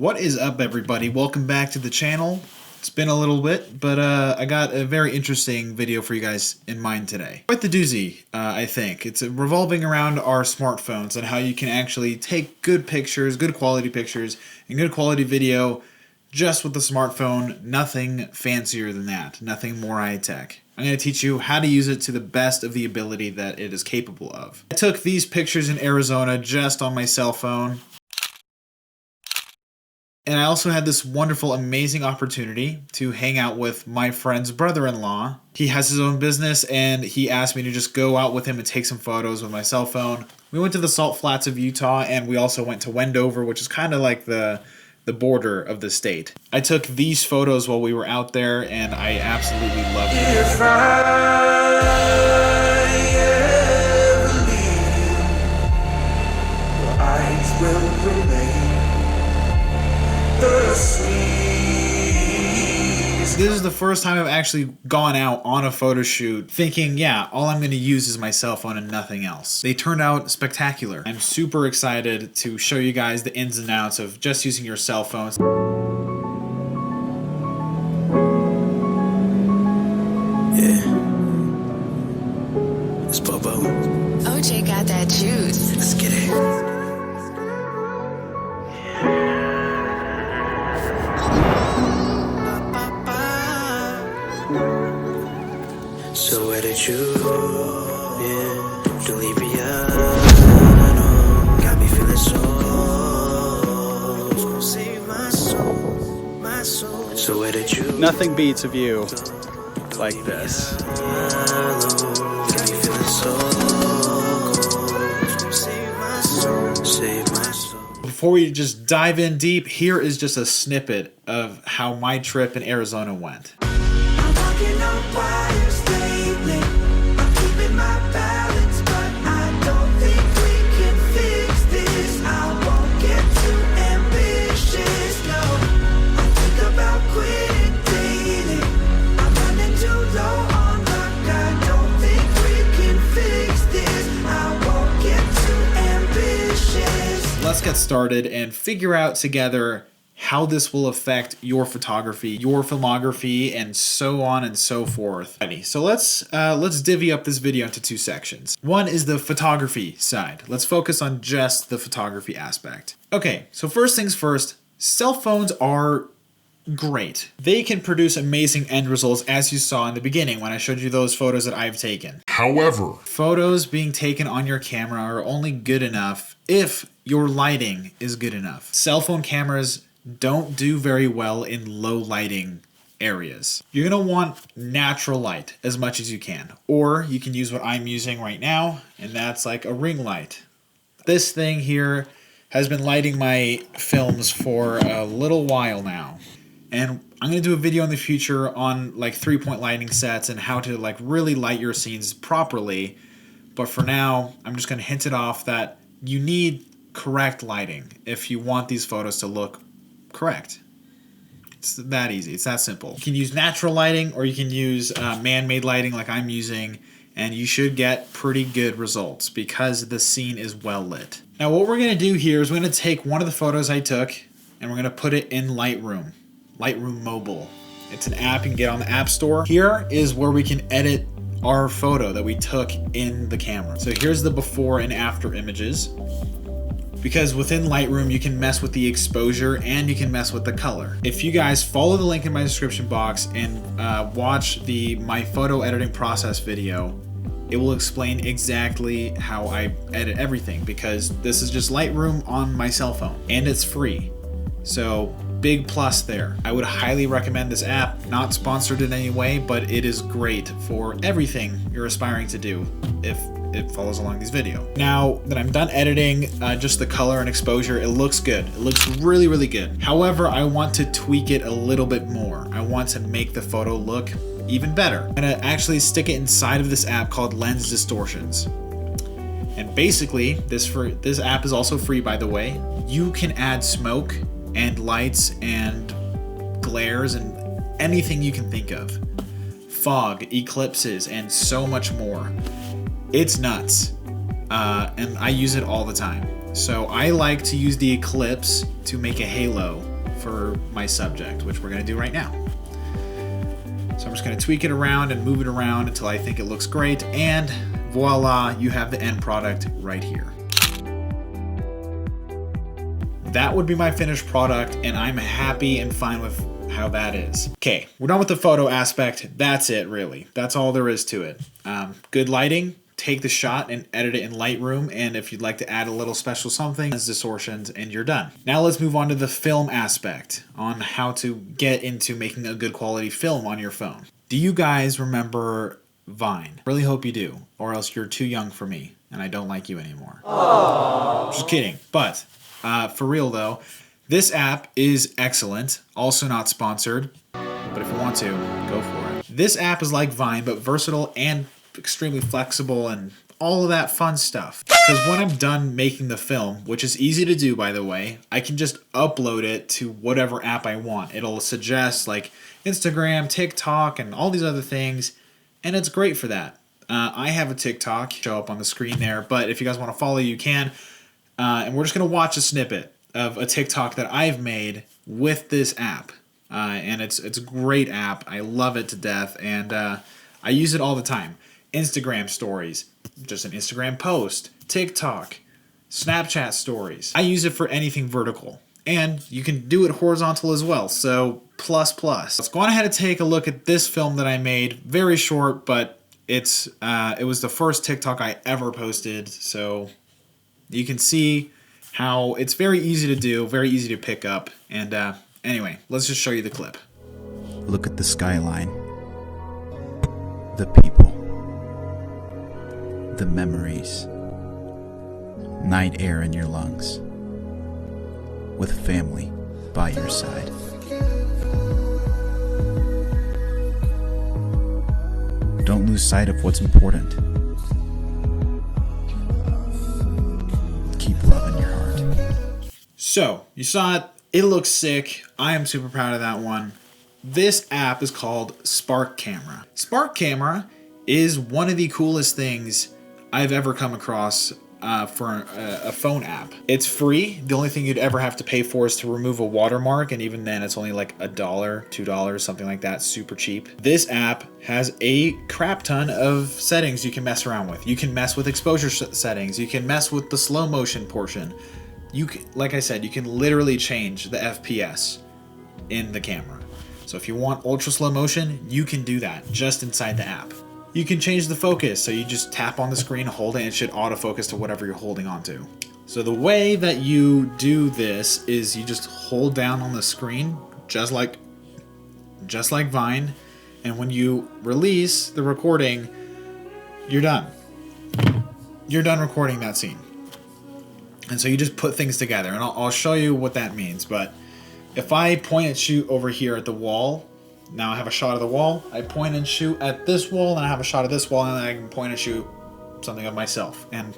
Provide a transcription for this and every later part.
What is up, everybody? Welcome back to the channel. It's been a little bit, but I got a very interesting video for you guys in mind today. Quite the doozy, I think. It's revolving around our smartphones and how you can actually take good pictures, good quality pictures, and good quality video just with the smartphone. Nothing fancier than that. Nothing more high-tech. I'm going to teach you how to use it to the best of the ability that it is capable of. I took these pictures in Arizona just on my cell phone. And I also had this wonderful, amazing opportunity to hang out with my friend's brother-in-law. He has his own business, and he asked me to just go out with him and take some photos with my cell phone. We went to the Salt Flats of Utah, and we also went to Wendover, which is kind of like the border of the state. I took these photos while we were out there, and I absolutely loved it. If I ever leave, your eyes will remain. This is the first time I've actually gone out on a photo shoot thinking, yeah, all I'm going to use is my cell phone and nothing else. They turned out spectacular. I'm super excited to show you guys the ins and outs of just using your cell phones. Yeah. It's Bobo. OJ got that juice. Let's get it. So where did you, Delivia, got me feeling so, save my soul, my soul. So where did you, nothing beats a view like this. Got me feeling so, save my soul, save my soul. Before we just dive in deep, here is just a snippet of how my trip in Arizona went. I'm walking on wires lately. I'm keeping my balance, but I don't think we can fix this. I won't get too ambitious, no. I think about quitting dating. I'm running too low on luck. I don't think we can fix this. I won't get too ambitious. Let's get started and figure out together how this will affect your photography, your filmography, and so on and so forth. So let's divvy up this video into two sections. One is the photography side. Let's focus on just the photography aspect. Okay, so first things first, cell phones are great. They can produce amazing end results, as you saw in the beginning when I showed you those photos that I've taken. However, photos being taken on your camera are only good enough if your lighting is good enough. Cell phone cameras don't do very well in low lighting areas. You're gonna want natural light as much as you can, or you can use what I'm using right now, and that's like a ring light. This thing here has been lighting my films for a little while now, and I'm gonna do a video in the future on like 3-point lighting sets and how to like really light your scenes properly. But for now, I'm just gonna hint it off that you need correct lighting if you want these photos to look correct. It's that easy. It's that simple. You can use natural lighting or you can use man-made lighting like I'm using, and you should get pretty good results because the scene is well lit. Now what we're going to do here is we're going to take one of the photos I took and we're going to put it in Lightroom. Lightroom Mobile. It's an app you can get on the App Store. Here is where we can edit our photo that we took in the camera. So here's the before and after images. Because within Lightroom, you can mess with the exposure and you can mess with the color. If you guys follow the link in my description box and watch my photo editing process video, it will explain exactly how I edit everything, because this is just Lightroom on my cell phone and it's free. So big plus there. I would highly recommend this app. Not sponsored in any way, but it is great for everything you're aspiring to do if it follows along these videos. Now that I'm done editing just the color and exposure, it looks good. It looks really, really good. However, I want to tweak it a little bit more. I want to make the photo look even better. I'm gonna actually stick it inside of this app called Lens Distortions. And basically, this app is also free, by the way. You can add smoke and lights and glares and anything you can think of. Fog, eclipses, and so much more. It's nuts, and I use it all the time. So I like to use the eclipse to make a halo for my subject, which we're going to do right now. So I'm just going to tweak it around and move it around until I think it looks great, and voila, you have the end product right here. That would be my finished product, and I'm happy and fine with how that is. Okay, we're done with the photo aspect. That's it, really. That's all there is to it. Good lighting, take the shot and edit it in Lightroom, and if you'd like to add a little special something, as distortions, and you're done. Now let's move on to the film aspect, on how to get into making a good quality film on your phone. Do you guys remember Vine? Really hope you do, or else you're too young for me, and I don't like you anymore. Aww. Just kidding, but for real though, this app is excellent, also not sponsored, but if you want to, go for it. This app is like Vine, but versatile and extremely flexible and all of that fun stuff. Because when I'm done making the film, which is easy to do by the way, I can just upload it to whatever app I want. It'll suggest like Instagram, TikTok, and all these other things, and it's great for that. I have a TikTok, show up on the screen there, but if you guys want to follow, you can. And we're just going to watch a snippet of a TikTok that I've made with this app. And it's a great app. I love it to death, and I use it all the time. Instagram stories, just an Instagram post, TikTok, Snapchat stories. I use it for anything vertical, and you can do it horizontal as well, so plus. Let's go on ahead and take a look at this film that I made. Very short, but it was the first TikTok I ever posted, so you can see how it's very easy to do, very easy to pick up, and anyway, let's just show you the clip. Look at the skyline, the people, the memories, night air in your lungs, with family by your side. Don't lose sight of what's important. Keep love in your heart. So, you saw it. It looks sick. I am super proud of that one. This app is called Spark Camera. Spark Camera is one of the coolest things I've ever come across for a phone app. It's free. The only thing you'd ever have to pay for is to remove a watermark, and even then it's only like $1, $2, something like that. Super cheap. This app has a crap ton of settings you can mess around with. You can mess with exposure settings. You can mess with the slow motion portion. You can, like I said, you can literally change the FPS in the camera. So if you want ultra slow motion, you can do that just inside the app. You can change the focus, so you just tap on the screen, hold it, and it should autofocus to whatever you're holding onto. So the way that you do this is you just hold down on the screen, just like Vine, and when you release the recording, you're done. You're done recording that scene. And so you just put things together, and I'll show you what that means, but if I point and shoot over here at the wall, now I have a shot of the wall, I point and shoot at this wall, and I have a shot of this wall, and then I can point and shoot something of myself. And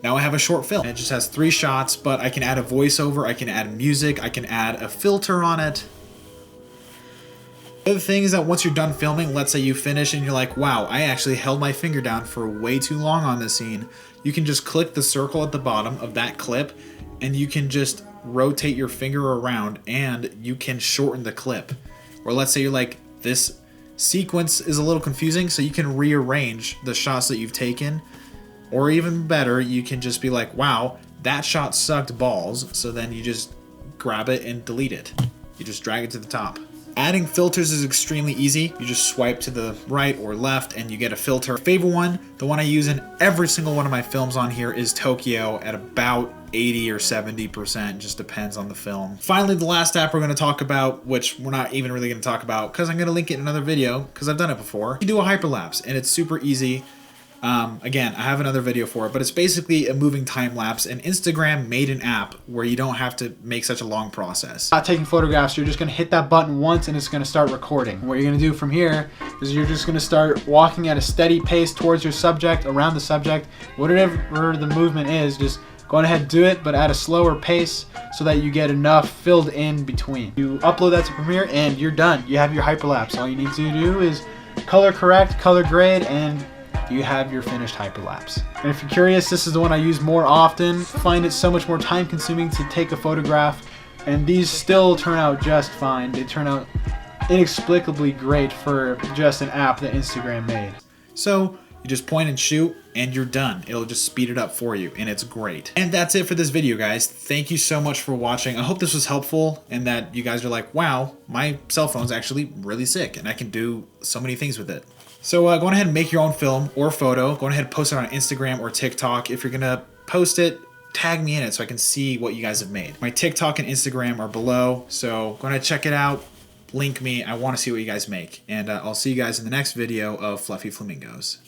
now I have a short film. It just has 3 shots, but I can add a voiceover, I can add music, I can add a filter on it. The other thing is that once you're done filming, let's say you finish and you're like, wow, I actually held my finger down for way too long on this scene. You can just click the circle at the bottom of that clip, and you can just rotate your finger around, and you can shorten the clip. Or let's say you're like, this sequence is a little confusing, so you can rearrange the shots that you've taken. Or even better, you can just be like, wow, that shot sucked balls, so then you just grab it and delete it. You just drag it to the top. Adding filters is extremely easy. You just swipe to the right or left and you get a filter. Favorite one, the one I use in every single one of my films on here, is Tokyo at about 80 or 70%, just depends on the film. Finally, the last app we're going to talk about, which we're not even really going to talk about because I'm going to link it in another video because I've done it before. You do a hyperlapse and it's super easy. Again, I have another video for it, but it's basically a moving time lapse, and Instagram made an app where you don't have to make such a long process. Not taking photographs, you're just going to hit that button once and it's going to start recording. What you're going to do from here is you're just going to start walking at a steady pace towards your subject, around the subject, whatever the movement is, just go ahead and do it, but at a slower pace so that you get enough filled in between. You upload that to Premiere and you're done. You have your hyperlapse. All you need to do is color correct, color grade, and you have your finished hyperlapse. And if you're curious, this is the one I use more often. I find it so much more time consuming to take a photograph And these still turn out just fine. They turn out inexplicably great for just an app that Instagram made. So you just point and shoot and you're done. It'll just speed it up for you and it's great. And that's it for this video, guys. Thank you so much for watching. I hope this was helpful and that you guys are like, wow, my cell phone's actually really sick and I can do so many things with it. So go ahead and make your own film or photo. Go ahead and post it on Instagram or TikTok. If you're gonna post it, tag me in it so I can see what you guys have made. My TikTok and Instagram are below, so go ahead and check it out. Link me. I want to see what you guys make. And I'll see you guys in the next video of Fluffy Flamingos.